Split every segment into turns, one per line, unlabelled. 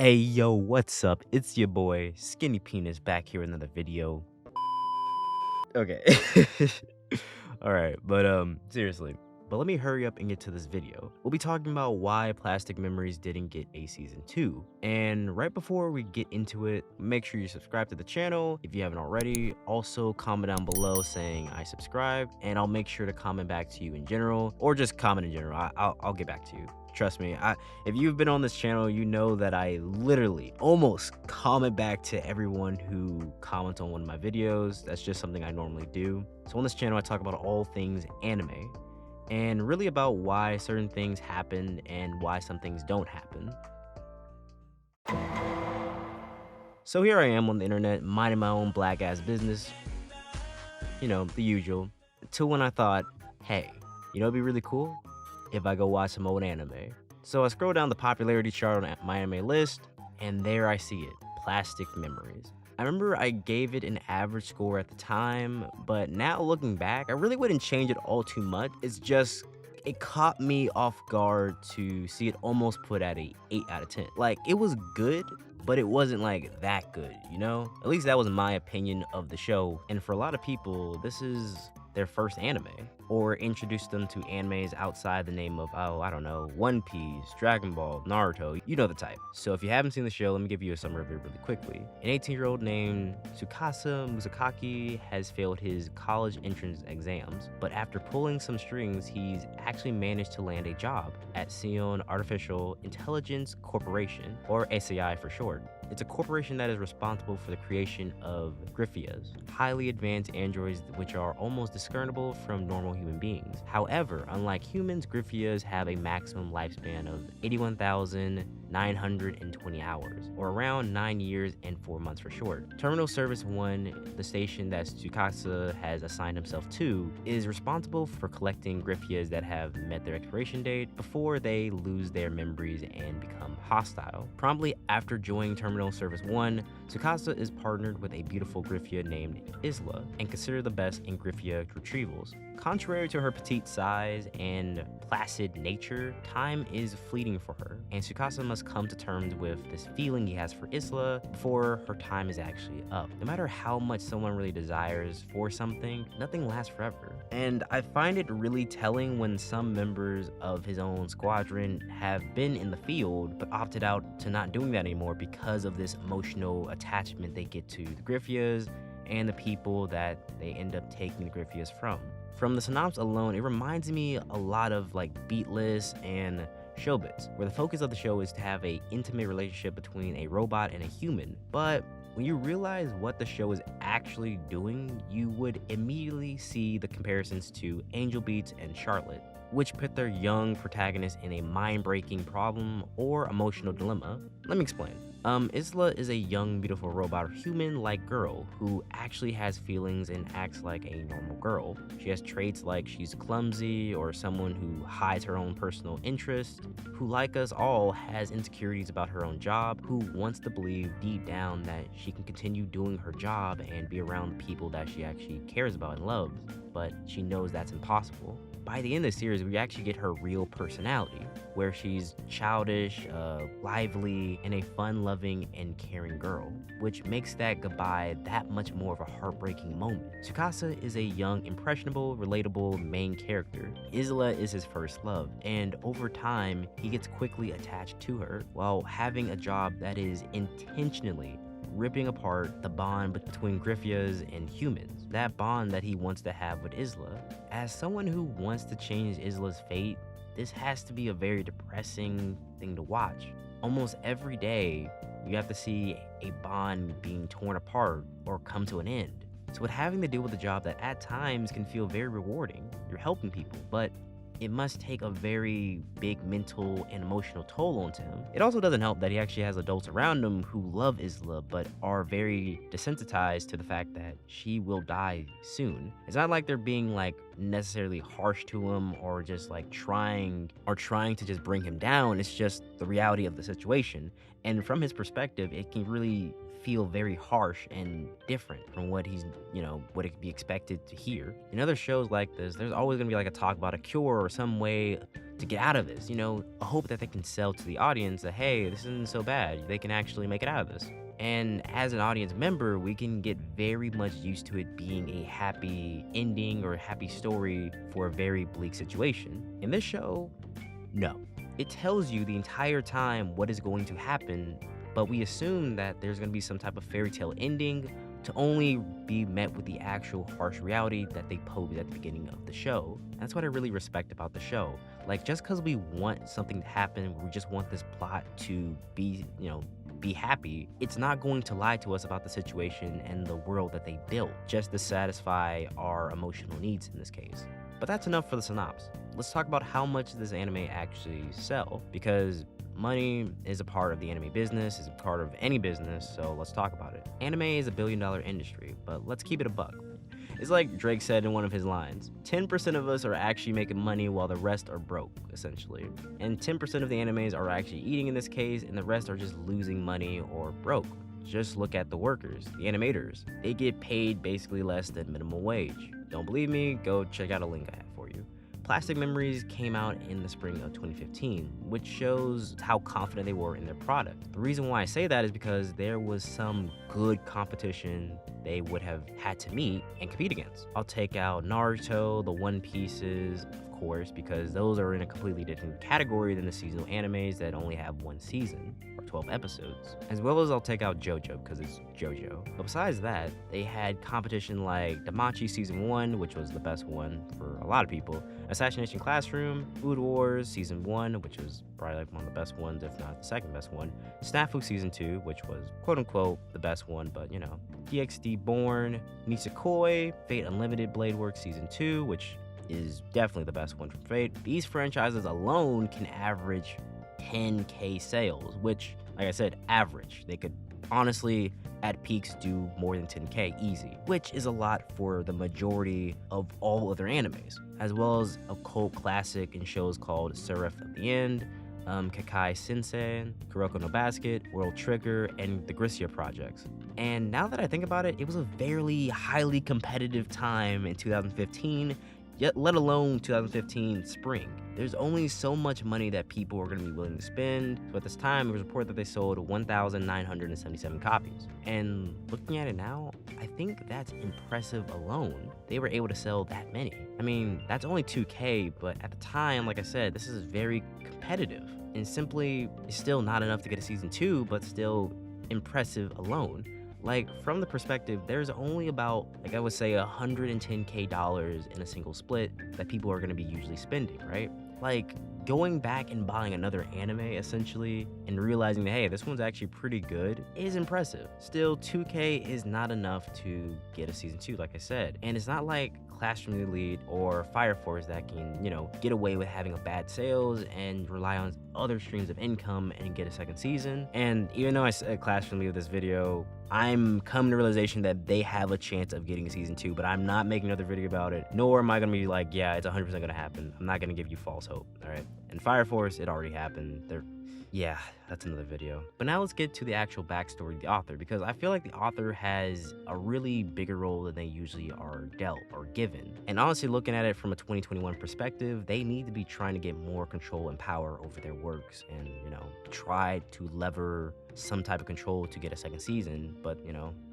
Hey yo, what's up? It's your boy Skinny Penis back here with another video. Okay. All right, but seriously. But let me hurry up and get to this video. We'll be talking about why Plastic Memories didn't get a season 2. And right before we get into it, make sure you subscribe to the channel if you haven't already. Also, comment down below saying I subscribed, and I'll make sure to comment back to you in general, or just comment in general. I'll get back to you. Trust me, if you've been on this channel, you know that I literally almost comment back to everyone who comments on one of my videos. That's just something I normally do. So on this channel, I talk about all things anime and really about why certain things happen and why some things don't happen. So here I am on the internet, minding my own black ass business. You know, the usual. Until when I thought, hey, you know it'd be really cool if I go watch some old anime. So I scroll down the popularity chart on my anime list, and there I see it, Plastic Memories. I remember I gave it an average score at the time, but now looking back, I really wouldn't change it all too much. It's just, it caught me off guard to see it almost put at a 8 out of 10. Like, it was good, but it wasn't like that good, you know? At least that was my opinion of the show. And for a lot of people, this is their first anime, or introduced them to animes outside the name of, oh, I don't know, One Piece, Dragon Ball, Naruto, you know the type. So if you haven't seen the show, let me give you a summary of it really quickly. An 18-year-old named Tsukasa Musakaki has failed his college entrance exams, but after pulling some strings, he's actually managed to land a job at Sion Artificial Intelligence Corporation, or SAI for short. It's a corporation that is responsible for the creation of Griffias, highly advanced androids which are almost discernible from normal human beings. However, unlike humans, Griffias have a maximum lifespan of 81,920 hours, or around 9 years and 4 months for short. Terminal Service 1, the station that Tsukasa has assigned himself to, is responsible for collecting Griffias that have met their expiration date before they lose their memories and become hostile. Promptly after joining Terminal Service 1, Tsukasa is partnered with a beautiful Griffia named Isla and considered the best in Griffia retrievals. Contrary to her petite size and placid nature, time is fleeting for her, and Tsukasa must come to terms with this feeling he has for Isla before her time is actually up. No matter how much someone really desires for something, nothing lasts forever. And I find it really telling when some members of his own squadron have been in the field but opted out to not doing that anymore because of this emotional attachment they get to the Griffias and the people that they end up taking the Griffias from. From the synopsis alone, it reminds me a lot of like Beatless and Showbiz, where the focus of the show is to have an intimate relationship between a robot and a human. But when you realize what the show is actually doing, you would immediately see the comparisons to Angel Beats and Charlotte, which put their young protagonists in a mind-breaking problem or emotional dilemma. Let me explain. Isla is a young, beautiful robot human-like girl who actually has feelings and acts like a normal girl. She has traits like she's clumsy or someone who hides her own personal interests, who, like us all, has insecurities about her own job, who wants to believe deep down that she can continue doing her job and be around the people that she actually cares about and loves, but she knows that's impossible. By the end of the series, we actually get her real personality, where she's childish, lively, and a fun-loving and caring girl, which makes that goodbye that much more of a heartbreaking moment. Tsukasa is a young, impressionable, relatable main character. Isla is his first love, and over time, he gets quickly attached to her, while having a job that is intentionally ripping apart the bond between Griffias and humans, that bond that he wants to have with Isla. As someone who wants to change Isla's fate, this has to be a very depressing thing to watch. Almost every day, you have to see a bond being torn apart or come to an end. So with having to deal with a job that at times can feel very rewarding, you're helping people, but it must take a very big mental and emotional toll onto him. It also doesn't help that he actually has adults around him who love Isla but are very desensitized to the fact that she will die soon. It's not like they're being like necessarily harsh to him or just like trying to just bring him down. It's just the reality of the situation. And from his perspective, it can really feel very harsh and different from what what it could be expected to hear. In other shows like this, there's always gonna be like a talk about a cure or some way to get out of this, a hope that they can sell to the audience that, hey, this isn't so bad. They can actually make it out of this. And as an audience member, we can get very much used to it being a happy ending or a happy story for a very bleak situation. In this show, no. It tells you the entire time what is going to happen, but we assume that there's going to be some type of fairy tale ending to only be met with the actual harsh reality that they pose at the beginning of the show. That's what I really respect about the show. Like, just because we want something to happen, we just want this plot to be, be happy, it's not going to lie to us about the situation and the world that they built just to satisfy our emotional needs in this case. But that's enough for the synopsis. Let's talk about how much this anime actually sell, because money is a part of the anime business, is a part of any business, so let's talk about it. Anime is a billion-dollar industry, but let's keep it a buck. It's like Drake said in one of his lines, 10% of us are actually making money while the rest are broke, essentially. And 10% of the animes are actually eating in this case, and the rest are just losing money or broke. Just look at the workers, the animators. They get paid basically less than minimum wage. Don't believe me? Go check out a link I have for you. Plastic Memories came out in the spring of 2015, which shows how confident they were in their product. The reason why I say that is because there was some good competition they would have had to meet and compete against. I'll take out Naruto, the One Pieces, of course, because those are in a completely different category than the seasonal animes that only have one season or 12 episodes. As well as I'll take out JoJo because it's JoJo. But besides that, they had competition like Damachi Season 1, which was the best one for a lot of people, Assassination Classroom, Food Wars Season 1, which was probably like one of the best ones, if not the second best one, Snafu Season 2, which was quote-unquote the best one, but DxD Born, Nisekoi, Fate Unlimited Blade Works Season 2, which is definitely the best one from Fate. These franchises alone can average 10K sales, which, like I said, average. They could honestly, at peaks, do more than 10K easy, which is a lot for the majority of all other animes, as well as a cult classic in shows called Seraph of the End, Kakai Sensei, Kuroko no Basket, World Trigger, and the Grissia projects. And now that I think about it, it was a very highly competitive time in 2015, yet let alone 2015 spring. There's only so much money that people are going to be willing to spend. So at this time, it was reported that they sold 1,977 copies. And looking at it now, I think that's impressive alone. They were able to sell that many. I mean, that's only 2K, but at the time, like I said, this is very competitive. And simply, it's still not enough to get a season 2, but still impressive alone. Like, from the perspective, there's only about, like I would say, $110K in a single split that people are going to be usually spending, right? Like, going back and buying another anime, essentially, and realizing that, hey, this one's actually pretty good, is impressive. Still, 2K is not enough to get a season 2, like I said. And it's not like Classroom Elite or Fire Force that can, get away with having a bad sales and rely on other streams of income and get a second season. And even though I said Classroom Elite with this video, I'm coming to realization that they have a chance of getting a season 2, but I'm not making another video about it, nor am I gonna be like, yeah, it's 100% gonna happen. I'm not gonna give you false hope, all right? And Fire Force, it already happened. Yeah, that's another video. But now let's get to the actual backstory of the author, because I feel like the author has a really bigger role than they usually are dealt or given. And honestly, looking at it from a 2021 perspective, they need to be trying to get more control and power over their works and, try to lever some type of control to get a second season. But,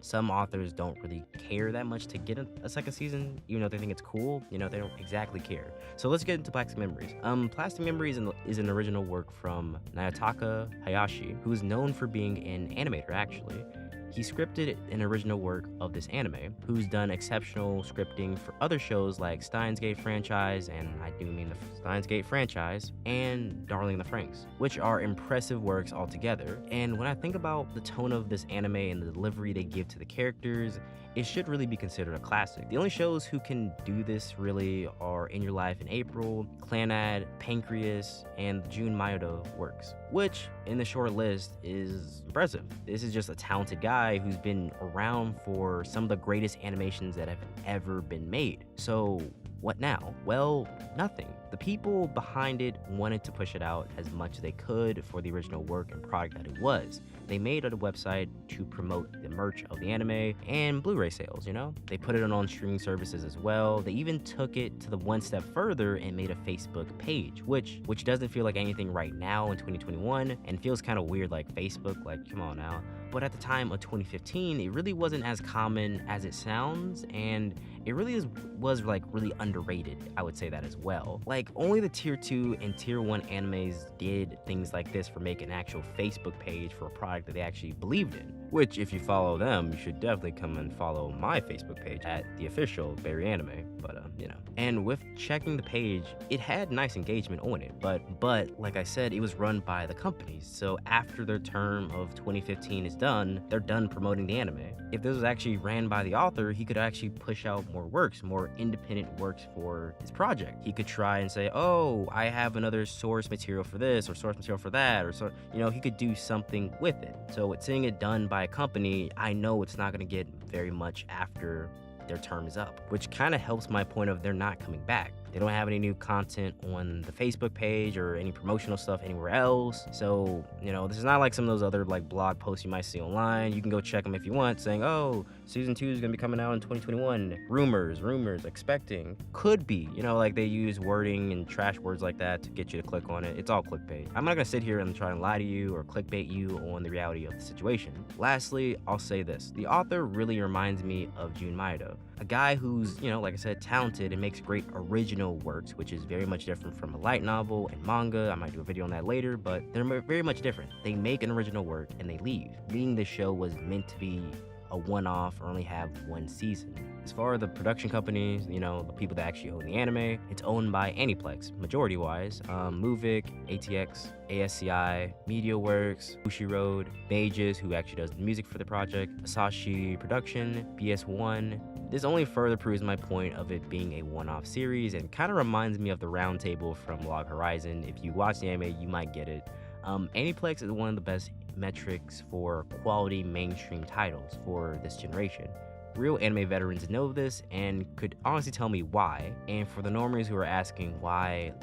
some authors don't really care that much to get a second season, even though they think it's cool. They don't exactly care. So let's get into Plastic Memories. Plastic Memories is an original work from Nayataka Hayashi, who is known for being an animator, actually. He scripted an original work of this anime, who's done exceptional scripting for other shows like Steins Gate franchise, and I do mean the Steins Gate franchise, and Darling in the Franxx, which are impressive works altogether. And when I think about the tone of this anime and the delivery they give to the characters, it should really be considered a classic. The only shows who can do this really are In Your Life in April, Clanad, Pancreas, and the Jun Mayoda works, which in the short list is impressive. This is just a talented guy who's been around for some of the greatest animations that have ever been made. So what now? Well, nothing. The people behind it wanted to push it out as much as they could for the original work and product that it was. They made a website to promote the merch of the anime and Blu-ray sales, you know? They put it on streaming services as well. They even took it to the one step further and made a Facebook page, which doesn't feel like anything right now in 2021 and feels kind of weird like Facebook, like come on now. But at the time of 2015, it really wasn't as common as it sounds, and it really was like really underrated. I would say that as well. Like only the tier 2 and tier 1 animes did things like this for making an actual Facebook page for a product that they actually believed in. Which, if you follow them, you should definitely come and follow my Facebook page at the official Berry Anime. But you know. And with checking the page, it had nice engagement on it. But like I said, it was run by the companies. So after their term of 2015 is done, they're done promoting the anime. If this was actually ran by the author, he could actually push out more works, more independent works for his project. He could try and say, oh, I have another source material for this or source material for that, or so, you know, he could do something with it. So with seeing it done by a company, I know it's not going to get very much after their term is up, which kind of helps my point of they're not coming back. They don't have any new content on the Facebook page or any promotional stuff anywhere else. So, you know, this is not like some of those other like blog posts you might see online. You can go check them if you want, saying, oh, season 2 is going to be coming out in 2021. Rumors, expecting. Could be, you know, like they use wording and trash words like that to get you to click on it. It's all clickbait. I'm not going to sit here and try and lie to you or clickbait you on the reality of the situation. Lastly, I'll say this. The author really reminds me of Jun Maeda, a guy who's, you know, like I said, talented and makes great original works, which is very much different from a light novel and manga. I might do a video on that later, but they're very much different. They make an original work and they leave, meaning the show was meant to be a one-off or only have one season. As far as the production companies, you know, the people that actually own the anime, it's owned by Aniplex, majority-wise. Movic, ATX, ASCI, MediaWorks, Bushiroad, Mages, who actually does the music for the project, Asahi Production, BS1. This only further proves my point of it being a one-off series and kind of reminds me of the Round Table from Log Horizon. If you watch the anime, you might get it. Aniplex is one of the best metrics for quality mainstream titles for this generation. Real anime veterans know this and could honestly tell me why. And for the normies who are asking why,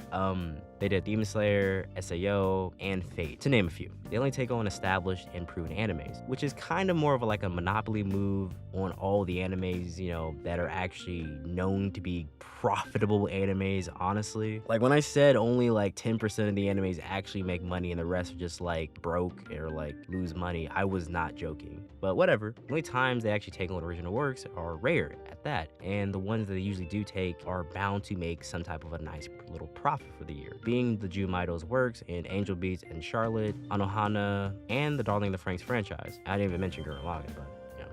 they did Demon Slayer, SAO, and Fate, to name a few. They only take on established and proven animes, which is kind of more of like a monopoly move on all the animes, you know, that are actually known to be profitable animes, honestly. Like when I said only like 10% of the animes actually make money and the rest are just like broke or like lose money, I was not joking. But whatever. The only times they actually take on original works are rare at that, and the ones that they usually do take are bound to make some type of a nice little profit for the year. Being the Jun Maeda's works in Angel Beats and Charlotte, Anohana, and the Darling in the Franxx franchise. I didn't even mention Gurren Lagann, but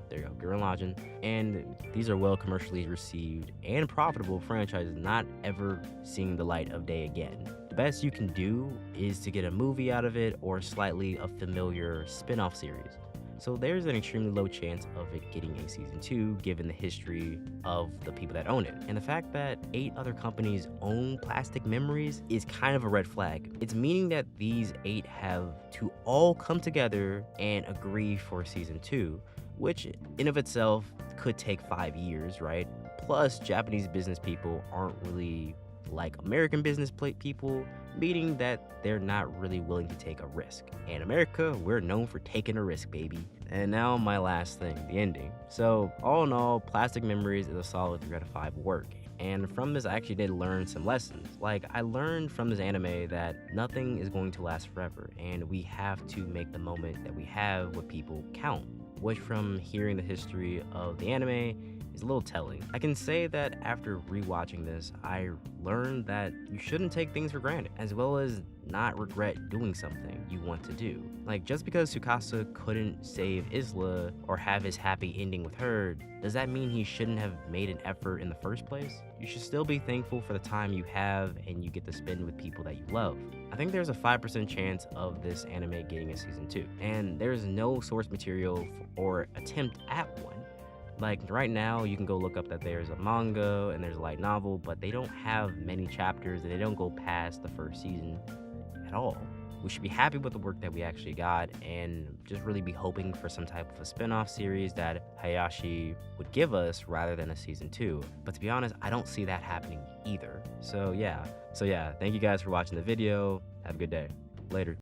there you go, Gurren Lagann. And these are well commercially received and profitable franchises, not ever seeing the light of day again. The best you can do is to get a movie out of it or slightly a familiar spin-off series. So there's an extremely low chance of it getting a season 2 given the history of the people that own it. And the fact that 8 other companies own Plastic Memories is kind of a red flag. It's meaning that these 8 have to all come together and agree for season 2, which in of itself could take 5 years, right? Plus, Japanese business people aren't really like American business people, meaning that they're not really willing to take a risk. And America, we're known for taking a risk, baby. And now my last thing, the ending. So all in all, Plastic Memories is a solid 3 out of 5 work. And from this, I actually did learn some lessons. Like, I learned from this anime that nothing is going to last forever, and we have to make the moment that we have with people count. Which, from hearing the history of the anime, is a little telling. I can say that after rewatching this, I learned that you shouldn't take things for granted, as well as not regret doing something you want to do. Like, just because Tsukasa couldn't save Isla or have his happy ending with her, does that mean he shouldn't have made an effort in the first place? You should still be thankful for the time you have and you get to spend with people that you love. I think there's a 5% chance of this anime getting a season 2, and there's no source material or attempt at one. Like right now, you can go look up that there's a manga and there's a light novel, but they don't have many chapters and they don't go past the first season at all. we should be happy with the work that we actually got and just really be hoping for some type of a spin-off series that Hayashi would give us rather than a season 2. But to be honest, I don't see that happening either. So yeah, thank you guys for watching the video. Have a good day. Later.